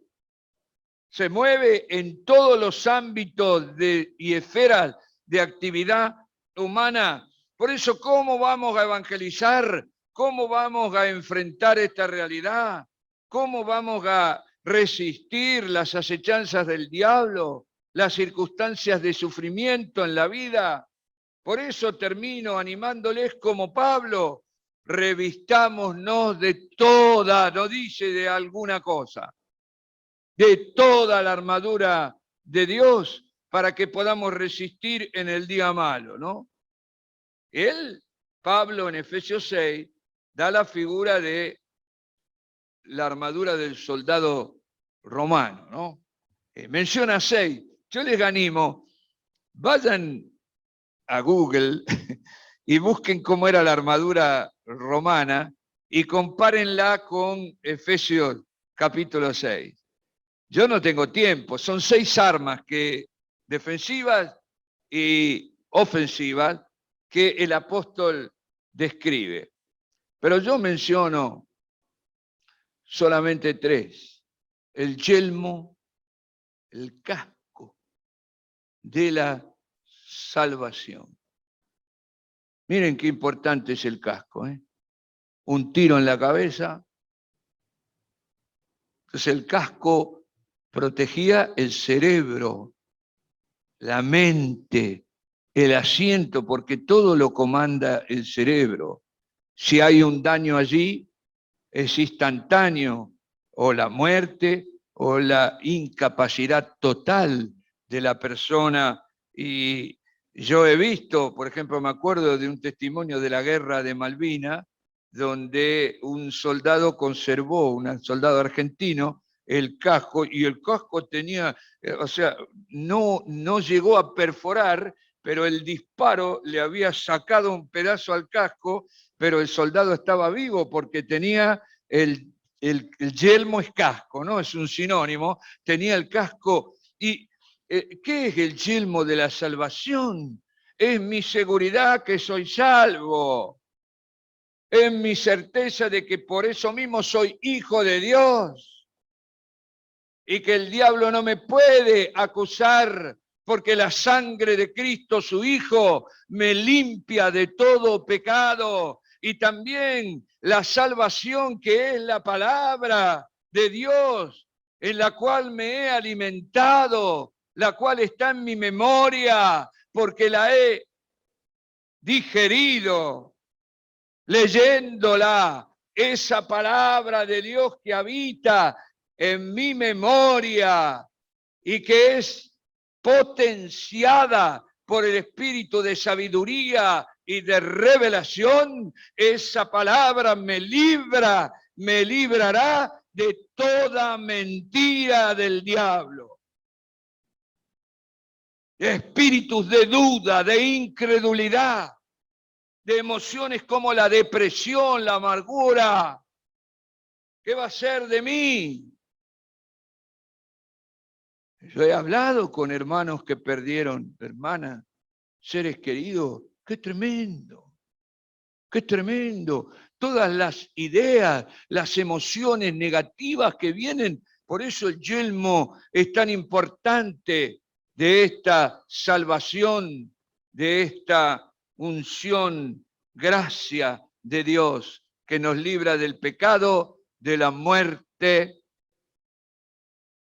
se mueve en todos los ámbitos y esferas de actividad humana. Por eso, ¿cómo vamos a evangelizar? ¿Cómo vamos a enfrentar esta realidad? ¿Cómo vamos a resistir las acechanzas del diablo, las circunstancias de sufrimiento en la vida? Por eso termino animándoles como Pablo, revistámonos de toda, no dice de alguna cosa, de toda la armadura de Dios para que podamos resistir en el día malo, ¿no? Pablo en Efesios 6, da la figura de la armadura del soldado romano, ¿no? Menciona 6. Yo les animo, vayan a Google y busquen cómo era la armadura romana y compárenla con Efesios capítulo 6. Yo no tengo tiempo, son 6 armas defensivas y ofensivas que el apóstol describe. Pero yo menciono solamente 3. El yelmo, el casco de la salvación. Miren qué importante es el casco, Un tiro en la cabeza. Entonces el casco protegía el cerebro, la mente, el asiento, porque todo lo comanda el cerebro. Si hay un daño allí, es instantáneo, o la muerte o la incapacidad total de la persona. Y yo he visto, por ejemplo, me acuerdo de un testimonio de la guerra de Malvinas, donde un soldado conservó, un soldado argentino, el casco, y el casco tenía, o sea, no llegó a perforar, pero el disparo le había sacado un pedazo al casco, pero el soldado estaba vivo porque tenía el yelmo es casco, ¿no? Es un sinónimo, tenía el casco. ¿Y qué es el yelmo de la salvación? Es mi seguridad que soy salvo. Es mi certeza de que por eso mismo soy hijo de Dios y que el diablo no me puede acusar porque la sangre de Cristo, su Hijo, me limpia de todo pecado. Y también la salvación que es la palabra de Dios, en la cual me he alimentado, la cual está en mi memoria, porque la he digerido, leyéndola, esa palabra de Dios que habita en mi memoria y que es potenciada por el espíritu de sabiduría y de revelación, esa palabra me librará de toda mentira del diablo. De espíritus de duda, de incredulidad, de emociones como la depresión, la amargura. ¿Qué va a ser de mí? Yo he hablado con hermanos que perdieron, hermanas, seres queridos. ¡Qué tremendo! ¡Qué tremendo! Todas las ideas, las emociones negativas que vienen. Por eso el yelmo es tan importante de esta salvación, de esta unción, gracia de Dios que nos libra del pecado, de la muerte.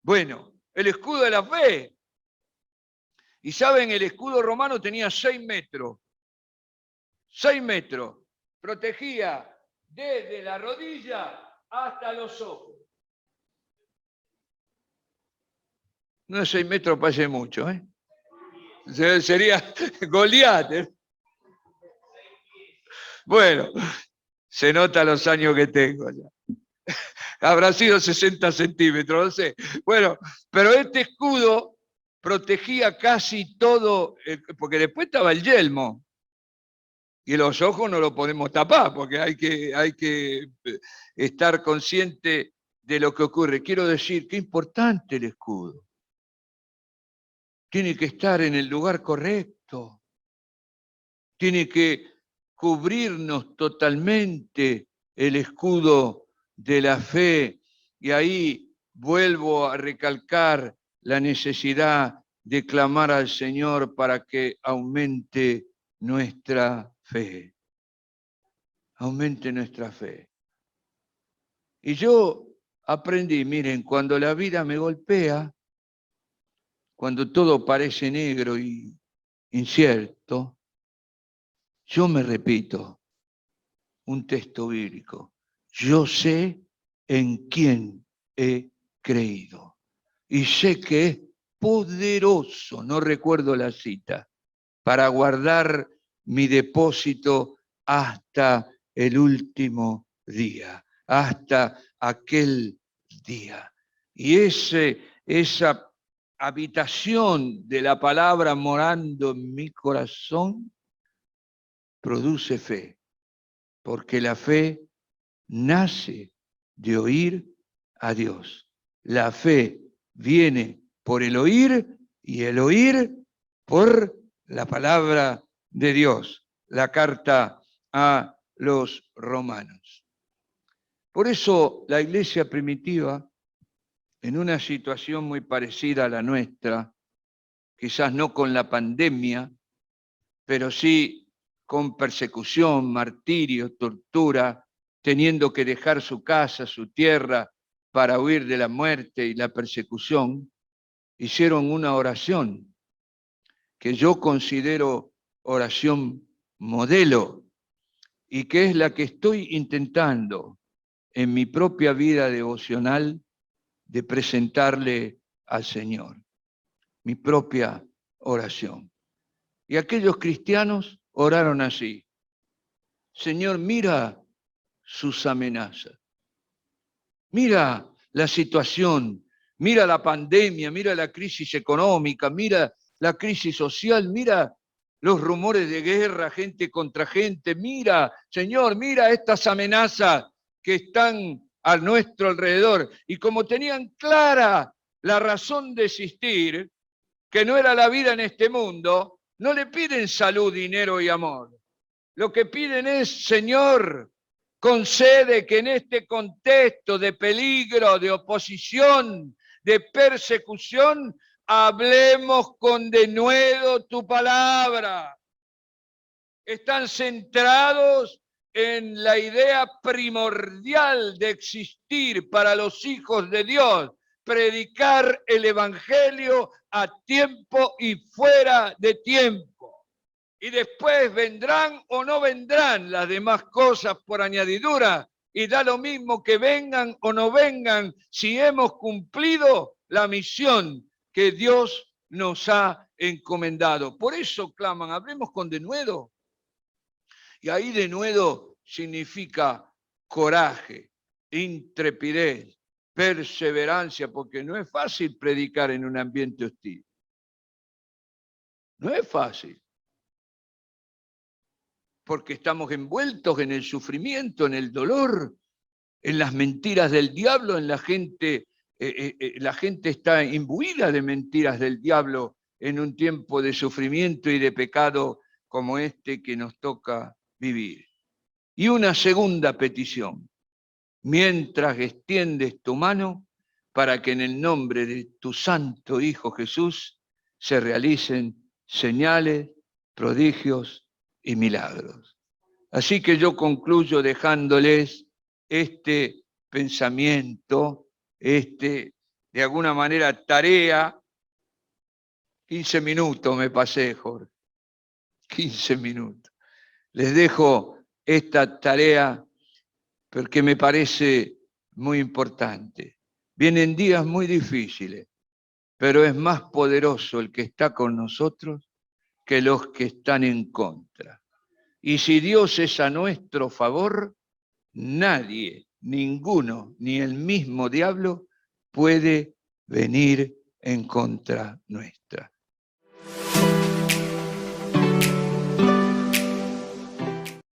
Bueno, el escudo de la fe. Y saben, el escudo romano tenía 6 metros. 6 metros. Protegía desde la rodilla hasta los ojos. No, 6 metros parece mucho, Sería Goliat, Bueno, se nota los años que tengo ya. Habrá sido 60 centímetros, no sé. Bueno, pero este escudo protegía casi todo, porque después estaba el yelmo. Y los ojos no lo podemos tapar, porque hay que estar consciente de lo que ocurre. Quiero decir, qué importante el escudo. Tiene que estar en el lugar correcto. Tiene que cubrirnos totalmente el escudo de la fe. Y ahí vuelvo a recalcar la necesidad de clamar al Señor para que aumente nuestra fe. Aumente nuestra fe. Y yo aprendí, miren, cuando la vida me golpea, cuando todo parece negro y incierto, yo me repito un texto bíblico. Yo sé en quién he creído y sé que es poderoso, no recuerdo la cita, para guardar mi depósito hasta el último día, hasta aquel día. Y esa habitación de la palabra morando en mi corazón produce fe, porque la fe nace de oír a Dios. La fe viene por el oír y el oír por la palabra de Dios. La carta a los romanos. Por eso la iglesia primitiva, en una situación muy parecida a la nuestra, quizás no con la pandemia, pero sí con persecución, martirio, tortura, teniendo que dejar su casa, su tierra, para huir de la muerte y la persecución, hicieron una oración que yo considero oración modelo y que es la que estoy intentando en mi propia vida devocional de presentarle al Señor, mi propia oración. Y aquellos cristianos oraron así: Señor, mira sus amenazas, mira la situación, mira la pandemia, mira la crisis económica, mira la crisis social, mira los rumores de guerra, gente contra gente, mira, Señor, mira estas amenazas que están a nuestro alrededor. Y como tenían clara la razón de existir, que no era la vida en este mundo, no le piden salud, dinero y amor. Lo que piden es, Señor, concede que en este contexto de peligro, de oposición, de persecución, hablemos con denuedo tu palabra. Están centrados en la idea primordial de existir para los hijos de Dios, predicar el evangelio a tiempo y fuera de tiempo. Y después vendrán o no vendrán las demás cosas por añadidura, y da lo mismo que vengan o no vengan si hemos cumplido la misión que Dios nos ha encomendado. Por eso claman, hablemos con denuedo. Y ahí denuedo significa coraje, intrepidez, perseverancia, porque no es fácil predicar en un ambiente hostil. No es fácil. Porque estamos envueltos en el sufrimiento, en el dolor, en las mentiras del diablo, en la gente está imbuida de mentiras del diablo en un tiempo de sufrimiento y de pecado como este que nos toca vivir. Y una segunda petición: mientras extiendes tu mano para que en el nombre de tu santo Hijo Jesús se realicen señales, prodigios y milagros. Así que yo concluyo dejándoles este pensamiento, de alguna manera tarea. 15 minutos me pasé, Jorge. 15 minutos. Les dejo esta tarea porque me parece muy importante. Vienen días muy difíciles, pero es más poderoso el que está con nosotros que los que están en contra. Y si Dios es a nuestro favor, nadie ninguno, ni el mismo diablo, puede venir en contra nuestra.